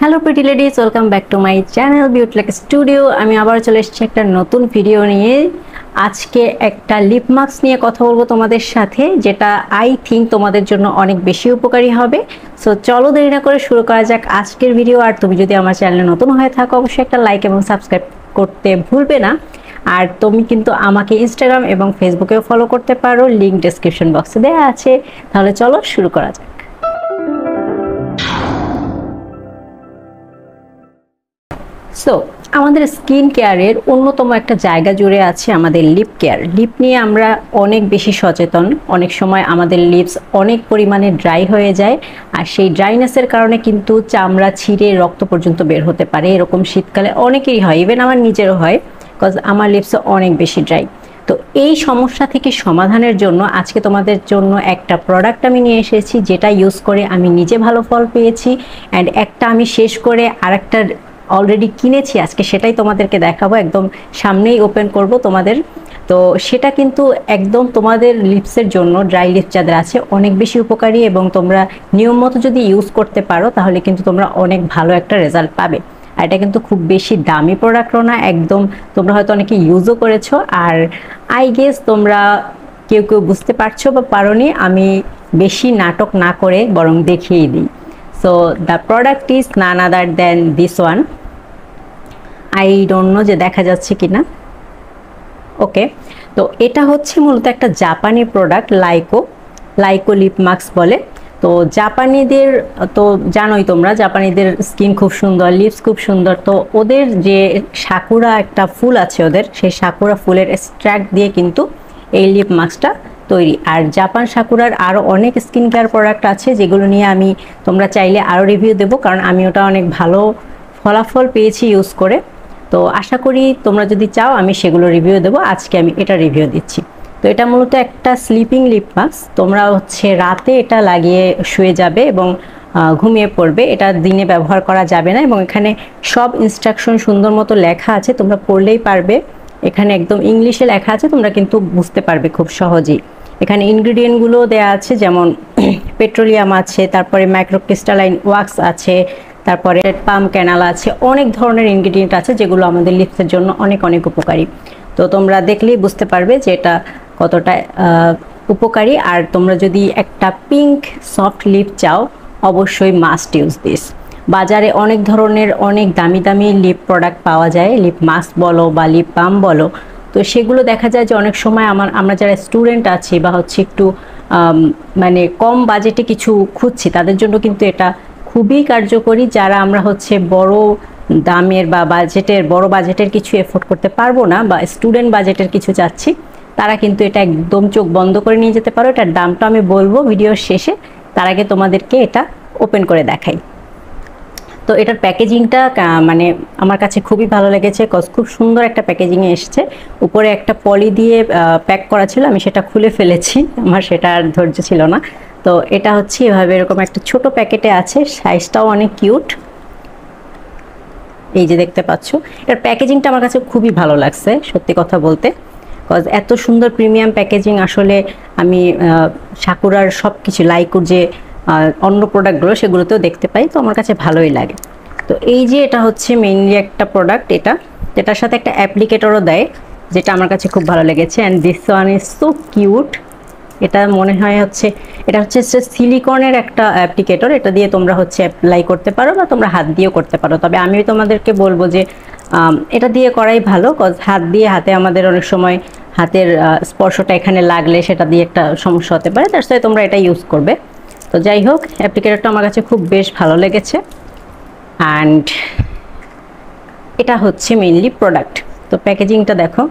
Hello pretty ladies, welcome back to my channel Beautilek studio. আমি আবার চলে এসেছি একটা নতুন ভিডিও নিয়ে। আজকে একটা লিপ মাস্ক নিয়ে কথা বলবো তোমাদের সাথে, যেটা আই থিঙ্ক তোমাদের জন্য অনেক বেশি উপকারী হবে। সো চলো দেরি না করে শুরু করা যাক আজকের ভিডিও। আর তুমি যদি আমার চ্যানেলে নতুন হয়ে থাকো অবশ্যই একটা লাইক এবং সাবস্ক্রাইব করতে ভুলবে না। আর তুমি কিন্তু আমাকে ইনস্টাগ্রাম এবং ফেসবুকেও ফলো করতে পারো, লিঙ্ক ডেসক্রিপশন বক্সে দেওয়া আছে। তাহলে চলো শুরু করা যাক। সো আমাদের স্কিন কেয়ারের অন্যতম একটা জায়গা জুড়ে আছে আমাদের লিপ কেয়ার। লিপ নিয়ে আমরা অনেক বেশি সচেতন। অনেক সময় আমাদের লিপস অনেক পরিমাণে ড্রাই হয়ে যায়, আর সেই ড্রাইনেসের কারণে কিন্তু চামড়া ছিঁড়ে রক্ত পর্যন্ত বের হতে পারে। এরকম শীতকালে অনেকেরই হয়, ইভেন আমার নিজেরও হয়, বিকজ আমার লিপস অনেক বেশি ড্রাই। তো এই সমস্যা থেকে সমাধানের জন্য আজকে তোমাদের জন্য একটা প্রোডাক্ট আমি নিয়ে এসেছি, যেটা ইউজ করে আমি নিজে ভালো ফল পেয়েছি। অ্যান্ড একটা আমি শেষ করে আরেকটা অলরেডি কিনেছি, আজকে সেটাই তোমাদেরকে দেখাবো। একদম সামনেই ওপেন করব তোমাদের। তো সেটা কিন্তু একদম তোমাদের লিপসের জন্য, ড্রাই লিপস যাদের আছে, অনেক বেশি উপকারী। এবং তোমরা নিয়ম মতো যদি ইউজ করতে পারো তাহলে কিন্তু তোমরা অনেক ভালো একটা রেজাল্ট পাবে। আর এটা কিন্তু খুব বেশি দামি প্রোডাক্টও না, একদম তোমরা হয়তো অনেকে ইউজও করেছো। আর আই গেস তোমরা কেউ কেউ বুঝতে পারছো বা পারোনি, আমি বেশি নাটক না করে বরং দেখিয়ে দিই। So the product is none other than this one. I don't know যে দেখা যাচ্ছে কিনা। ওকে, তো এটা হচ্ছে মূলত একটা জাপানি প্রোডাক্ট, লাইকো লিপ মাস্ক বলে। তো জাপানিদের তো জানোই তোমরা, জাপানিদের স্কিন খুব সুন্দর, লিপস খুব সুন্দর। তো ওদের যে সাকুরা একটা ফুল আছে ওদের, সেই সাকুরা ফুলের এক্সট্রাক্ট দিয়ে কিন্তু এই লিপ মাস্কটা তৈরি। আর জাপান সাকুরার আরও অনেক স্কিন কেয়ার প্রোডাক্ট আছে, যেগুলো নিয়ে আমি তোমরা চাইলে আরও রিভিউ দেবো, কারণ আমি ওটা অনেক ভালো ফলাফল পেয়েছি ইউজ করে। তো আশা করি তোমরা যদি চাও আমি সেগুলো রিভিউ দেবো। আজকে আমি এটা রিভিউ দিচ্ছি। তো এটা মূলত একটা স্লিপিং লিপ মাস্ক। তোমরা রাতে এটা লাগিয়ে শুয়ে যাবে এবং ঘুমিয়ে পড়বে। এটা দিনে ব্যবহার করা যাবে না। এবং এখানে সব ইনস্ট্রাকশন সুন্দর মতো লেখা আছে, তোমরা পড়লেই পারবে। এখানে একদম ইংলিশে লেখা আছে, তোমরা কিন্তু বুঝতে পারবে খুব সহজেই। এখানে ইনগ্রিডিয়েন্টগুলো দেওয়া আছে, যেমন পেট্রোলিয়াম আছে, তারপরে মাইক্রোক্রিস্টালাইন ওয়াক্স আছে, তারপরে পাম ক্যানাল আছে। অনেক ধরনের ইনগ্রিডিয়েন্ট আছে যেগুলো আমাদের লিপসের জন্য অনেক অনেক উপকারী। তো তোমরা দেখলেই বুঝতে পারবে যে এটা কতটা উপকারী। আর তোমরা যদি একটা পিঙ্ক সফট লিপ চাও অবশ্যই মাস্ট ইউজ দিস। বাজারে অনেক ধরনের অনেক দামি দামি লিপ প্রোডাক্ট পাওয়া যায়, লিপ মাস্ক বলো বা লিপ বাম বলো। তো সেগুলো দেখা যায় যে অনেক সময় আমরা যারা স্টুডেন্ট আছি বা একটু মানে কম বাজেটে কিছু খুঁজছি, তাদের জন্য কিন্তু এটা খুবই কার্যকরী। যারা আমরা বড় দামের বা বড় বাজেটের কিছু এফোর্ড করতে পারবো না, বা স্টুডেন্ট বাজেটের কিছু চাচ্ছি, তারা কিন্তু এটা একদম চোখ বন্ধ করে নিয়ে যেতে পারো। এটার দামটা আমি বলবো ভিডিওর শেষে, তার আগে তোমাদেরকে এটা ওপেন করে দেখাই। তো এটার প্যাকেজিংটা মানে আমার কাছে খুবই ভালো লেগেছে, খুব সুন্দর একটা প্যাকেজিংয়ে এসেছে। উপরে একটা পলি দিয়ে প্যাক করা ছিল, আমি সেটা খুলে ফেলেছি, আমার সেটা আর ধৈর্য ছিল না। তো এটা এভাবে এরকম একটা ছোট প্যাকেটে আছে, সাইজটাও অনেক কিউট, এই যে দেখতে পাচ্ছ। এটার প্যাকেজিংটা আমার কাছে খুবই ভালো লাগছে সত্যি কথা বলতে, বিকজ এত সুন্দর প্রিমিয়াম প্যাকেজিং আসলে আমি সাকুরার সব কিছু, লাইকুর যে অন্য প্রোডাক্টগুলো সেগুলোতেও দেখতে পাই। তো আমার কাছে ভালোই লাগে। তো এই যে এটা মেইনলি একটা প্রোডাক্ট, এটার সাথে একটা অ্যাপ্লিকেটরও দেয়, যেটা আমার কাছে খুব ভালো লেগেছে। And this one is so cute. এটা মনে হয় এটা সিলিকনের একটা অ্যাপ্লিকেটর। এটা দিয়ে তোমরা অ্যাপ্লাই করতে পারো বা তোমরা হাত দিয়েও করতে পারো। তবে আমি তোমাদেরকে বলবো যে এটা দিয়ে করাই ভালো, কজ হাতে আমাদের অনেক সময় হাতের স্পর্শটা এখানে লাগলে সেটা দিয়ে একটা সমস্যা হতে পারে, তার সাথে তোমরা এটা ইউজ করবে। তো যাই হোক, অ্যাপ্লিকেটরটা আমার কাছে খুব বেশ ভালো লেগেছে। অ্যান্ড এটা মেইনলি প্রোডাক্ট। তো প্যাকেজিংটা দেখো,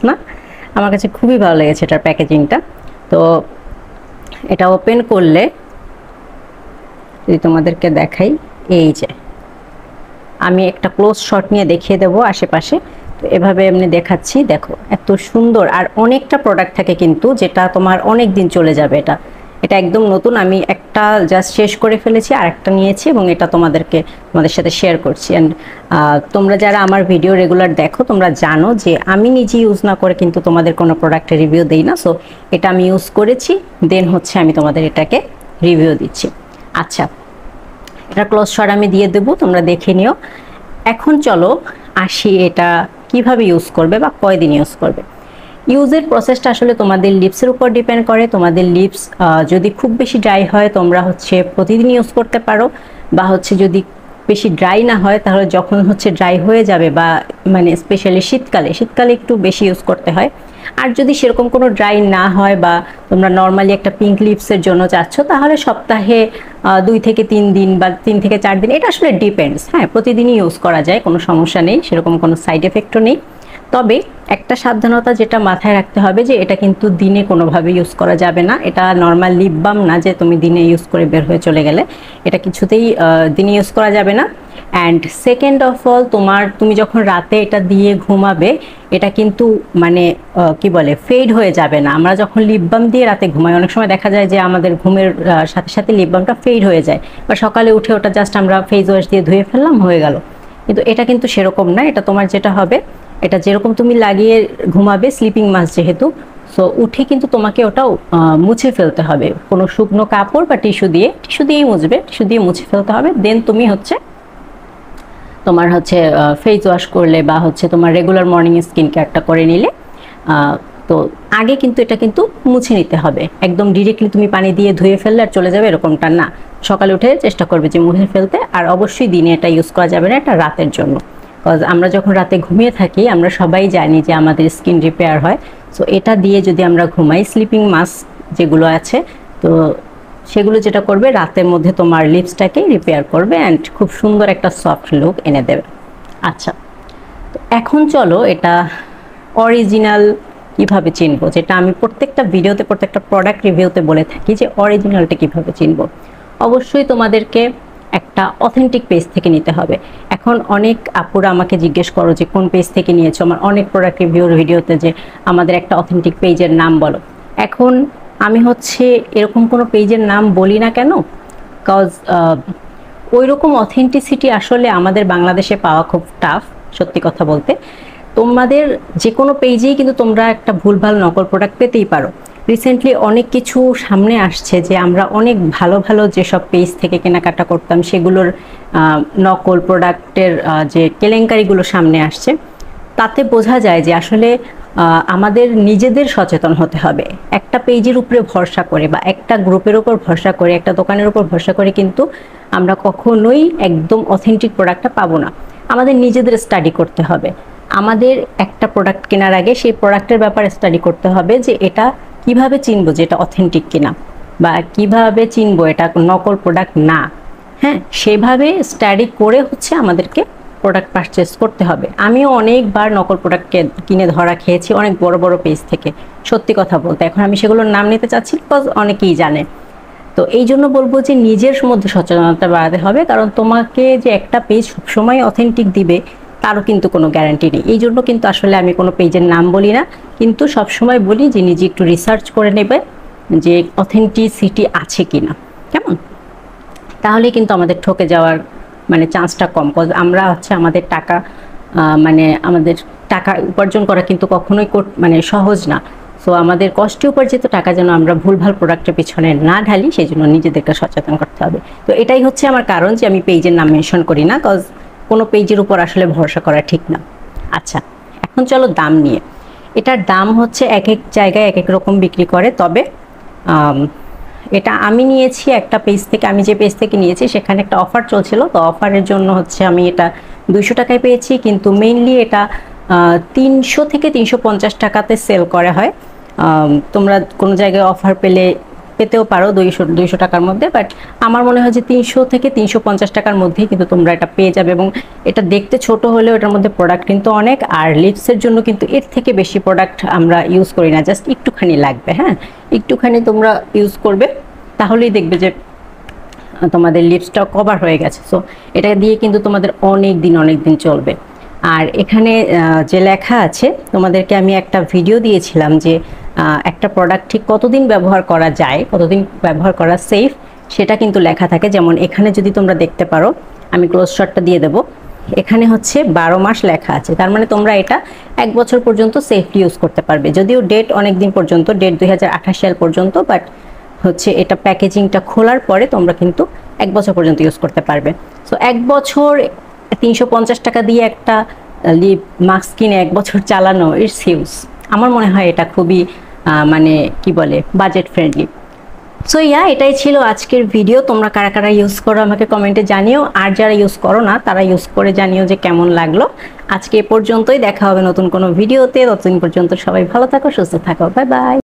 না, আমার কাছে খুবই ভালো লেগেছে এটার প্যাকেজিংটা। তো এটা ওপেন করলে যদি তোমাদেরকে দেখাই, এই যে আমি একটা ক্লোজ শট নিয়ে দেখিয়ে দেবো আশেপাশে। তো এভাবে এমনি দেখাচ্ছি, দেখো এত সুন্দর। আর অনেকটা প্রোডাক্ট থাকে কিন্তু, যেটা তোমার অনেক দিন চলে যাবে। এটা একদম নতুন, আমি একটা জাস্ট শেষ করে ফেলেছি, আর একটা নিয়েছি এবং এটা তোমাদের সাথে শেয়ার করছি। অ্যান্ড তোমরা যারা আমার ভিডিও রেগুলার দেখো, তোমরা জানো যে আমি নিজে ইউজ না করে কিন্তু তোমাদের কোনো প্রোডাক্টের রিভিউ দেই না। সো এটা আমি ইউজ করেছি, দেন আমি তোমাদের এটাকে রিভিউ দিচ্ছি। আচ্ছা, এটা ক্লোজ শট আমি দিয়ে দেবো, তোমরা দেখে নিও। এখন চলো আসি এটা কিভাবে ইউজ করবে বা কয়দিন ইউজ করবে। ইউজের প্রসেসটা আসলে তোমাদের লিপসের উপর ডিপেন্ড করে। তোমাদের লিপস যদি খুব বেশি ড্রাই হয় তোমরা হচ্ছে প্রতিদিন ইউজ করতে পারো, বা হচ্ছে যদি বেশি ড্রাই না হয় তাহলে যখন হচ্ছে ড্রাই হয়ে যাবে বা মানে স্পেশালি শীতকালে একটু বেশি ইউজ করতে হয়। আর যদি সেরকম কোনো ড্রাই না হয় বা তোমরা নর্মালি একটা পিঙ্ক লিপসের জন্য চাচ্ছ তাহলে সপ্তাহে 2 থেকে 3 দিন বা 3 থেকে 4 দিন, এটা আসলে ডিপেন্ডস। হ্যাঁ, প্রতিদিনই ইউজ করা যায়, কোনো সমস্যা নেই, সেরকম কোনো সাইড এফেক্টও নেই। তবে একটা সাবধানতা যেটা মাথায় রাখতে হবে যে এটা কিন্তু দিনে কোনোভাবে ইউজ করা যাবে না। এটা নর্মাল লিপ বাম না যে তুমি দিনে ইউজ করে বের হয়ে চলে গেলে, এটা কিছুতেই দিনে ইউজ করা যাবে না। অ্যান্ড সেকেন্ড অফ অল, তুমি যখন রাতে এটা দিয়ে ঘুমাবে এটা কিন্তু মানে কি বলে ফেড হয়ে যাবে না। আমরা যখন লিপ বাম দিয়ে রাতে ঘুমাই অনেক সময় দেখা যায় যে আমাদের ঘুমের সাথে সাথে লিপ বামটা ফেড হয়ে যায়, বা সকালে উঠে ওটা জাস্ট আমরা ফেস ওয়াশ দিয়ে ধুয়ে ফেললাম, হয়ে গেল। কিন্তু এটা কিন্তু সেরকম না। এটা তোমার যেটা হবে, এটা যেরকম তুমি লাগিয়ে ঘুমাবে স্লিপিং মাস্ক যেহেতু, সো উঠে কিন্তু তোমাকে ওটা মুছে ফেলতে হবে কোনো শুকনো কাপড় বা টিস্যু দিয়েই মুছবে, টিস্যু দিয়ে মুছে ফেলতে হবে। দেন তুমি হচ্ছে তোমার হচ্ছে ফেস ওয়াশ করলে বা হচ্ছে তোমার রেগুলার মর্নিং স্কিন কেয়ারটা করে নিলে, তো আগে কিন্তু এটা কিন্তু মুছে নিতে হবে। একদম ডিরেক্টলি তুমি পানি দিয়ে ধুয়ে ফেললে আর চলে যাবে এরকমটা না। সকালে উঠে চেষ্টা করবে যে মুছে ফেলতে। আর অবশ্যই দিনে এটা ইউজ করা যাবে না, এটা রাতের জন্য। বিকজ আমরা যখন রাতে ঘুমিয়ে থাকি আমরা সবাই জানি যে আমাদের স্কিন রিপেয়ার হয়। সো এটা দিয়ে যদি আমরা ঘুমাই, স্লিপিং মাস্ক যেগুলো আছে, তো সেগুলো যেটা করবে রাতের মধ্যে তোমার লিপসটাকে রিপেয়ার করবে অ্যান্ড খুব সুন্দর একটা সফট লুক এনে দেবে। আচ্ছা, তো এখন চলো এটা অরিজিনাল কিভাবে চিনবো, যেটা আমি প্রত্যেকটা ভিডিওতে প্রত্যেকটা প্রোডাক্ট রিভিউতে বলে থাকি যে অরিজিনালটা কিভাবে চিনবো। অবশ্যই তোমাদেরকে একটা অথেন্টিক পেজ থেকে নিতে হবে। এখন অনেক আপুরা আমাকে জিজ্ঞেস করো যে কোন পেজ থেকে নিয়েছো, আমার অনেক প্রোডাক্ট রিভিউর ভিডিওতে যে আমাদের একটা অথেন্টিক পেজের নাম বলো। এখন আমি হচ্ছে এরকম কোনো পেজের নাম বলি না কেন, বিকজ ওই রকম অথেন্টিসিটি আসলে আমাদের বাংলাদেশে পাওয়া খুব টাফ, সত্যি কথা বলতে। তোমাদের যে কোনো পেজেই কিন্তু তোমরা একটা ভুলভাল নকল প্রোডাক্ট পেতেই পারো। রিসেন্টলি অনেক কিছু সামনে আসছে যে আমরা অনেক ভালো ভালো যেসব পেজ থেকে কেনাকাটা করতাম সেগুলোর নকল প্রোডাক্টের যে কেলেঙ্কারিগুলো সামনে আসছে, তাতে বোঝা যায় যে আসলে আমাদের নিজেদের সচেতন হতে হবে। একটা পেজের উপরে ভরসা করে বা একটা গ্রুপের উপর ভরসা করে, একটা দোকানের উপর ভরসা করে কিন্তু আমরা কখনোই একদম অথেন্টিক প্রোডাক্টটা পাবো না। আমাদের নিজেদের স্টাডি করতে হবে। আমাদের একটা প্রোডাক্ট কেনার আগে সেই প্রোডাক্টের ব্যাপারে স্টাডি করতে হবে যে এটা কিভাবে চিনবো যে এটা অথেন্টিক কিনা, বা কিভাবে চিনবো এটা নকল প্রোডাক্ট না। হ্যাঁ, সেভাবে স্টাডি করে হচ্ছে আমাদেরকে প্রোডাক্ট পারচেস করতে হবে। আমিও অনেকবার নকল প্রোডাক্ট কিনে ধরা খেয়েছি অনেক বড় বড় পেজ থেকে, সত্যি কথা বলতে। এখন আমি সেগুলোর নাম নিতে চাচ্ছি বিকজ অনেকেই জানে। তো এই জন্য বলবো যে নিজের মধ্যে সচেতনতা বাড়াতে হবে, কারণ তোমাকে যে একটা পেজ সবসময় অথেন্টিক দিবে তারও কিন্তু কোনো গ্যারান্টি নেই। এই জন্য কিন্তু আসলে আমি কোনো পেজের নাম বলি না, কিন্তু সবসময় বলি যে নিজে একটু রিসার্চ করে নেবে যে অথেন্টিসিটি আছে কিনা, কেমন? তাহলে কিন্তু আমাদের ঠকে যাওয়ার মানে চান্সটা কম। কজ আমরা হচ্ছে আমাদের টাকা আমাদের টাকা উপার্জন করা কিন্তু কখনোই মানে সহজ না। সো আমাদের কষ্টে উপার্জিত টাকা যেন আমরা ভুলভাল প্রোডাক্টের পিছনে না ঢালি, সেই জন্য নিজেদেরকে সচেতন করতে হবে। তো এটাই হচ্ছে আমার কারণ যে আমি পেজের নাম মেনশন করি না, কজ কোনো পেজের উপর আসলে ভরসা করা ঠিক না। আচ্ছা, এখন চলো দাম নিয়ে। এটার দাম হচ্ছে এক এক জায়গায় এক এক রকম বিক্রি করে। তবে এটা আমি নিয়েছি একটা পেজ থেকে, আমি যে পেজ থেকে নিয়েছি সেখানে একটা অফার চলছিল, তো অফারের জন্য হচ্ছে আমি এটা 200 টাকায় পেয়েছি। কিন্তু মেইনলি এটা 300 থেকে 350 টাকাতে সেল করা হয়। তোমরা কোনো জায়গায় অফার পেতেও পারো 200 টাকার মধ্যে, বাট আমার মনে হয় যে 300 থেকে 350 টাকার মধ্যেই কিন্তু তোমরা এটা পেয়ে যাবে। এবং এটা দেখতে ছোট হলেও এটার মধ্যে প্রোডাক্ট কিন্তু অনেক। আর লিপসের জন্য কিন্তু এর থেকে বেশি প্রোডাক্ট আমরা ইউজ করি না, জাস্ট একটুখানি লাগবে। হ্যাঁ, একটুখানি তোমরা ইউজ করবে, তাহলেই দেখবে যে তোমাদের লিপসটা কভার হয়ে গেছে। সো এটা দিয়ে কিন্তু তোমাদের অনেক দিন চলবে। আর এখানে যে লেখা আছে, তোমাদেরকে আমি একটা ভিডিও দিয়েছিলাম যে একটা প্রোডাক্ট ঠিক কতদিন ব্যবহার করা যায়, কতদিন ব্যবহার করা সেফ, সেটা কিন্তু লেখা থাকে। যেমন এখানে যদি তোমরা দেখতে পারো, আমি ক্লোজ শটটা দিয়ে দেবো, এখানে হচ্ছে 12 মাস লেখা আছে। তার মানে তোমরা এটা 1 বছর পর্যন্ত সেফলি ইউজ করতে পারবে। যদিও ডেট অনেক দিন পর্যন্ত, ডেট 2028 সাল পর্যন্ত, বাট হচ্ছে এটা প্যাকেজিংটা খোলার পরে তোমরা কিন্তু 1 বছর পর্যন্ত ইউজ করতে পারবে। সো 1 বছর 350 টাকা দিয়ে একটা লিপ মাস্ক কিনে 1 বছর চালানো ইটস হিউজ। আমার মনে হয় এটা খুবই মানে কি বলে বাজেট ফ্রেন্ডলি। সো এটাই ছিল আজকের ভিডিও। তোমরা কারা কারা ইউজ করো আমাকে কমেন্টে জানিও, আর যারা ইউজ করো না তারা ইউজ করে জানিও যে কেমন লাগলো। আজকে এ পর্যন্তই, দেখা হবে নতুন কোনো ভিডিওতে। ততদিন পর্যন্ত সবাই ভালো থাকো, সুস্থ থাকো, বাই বাই।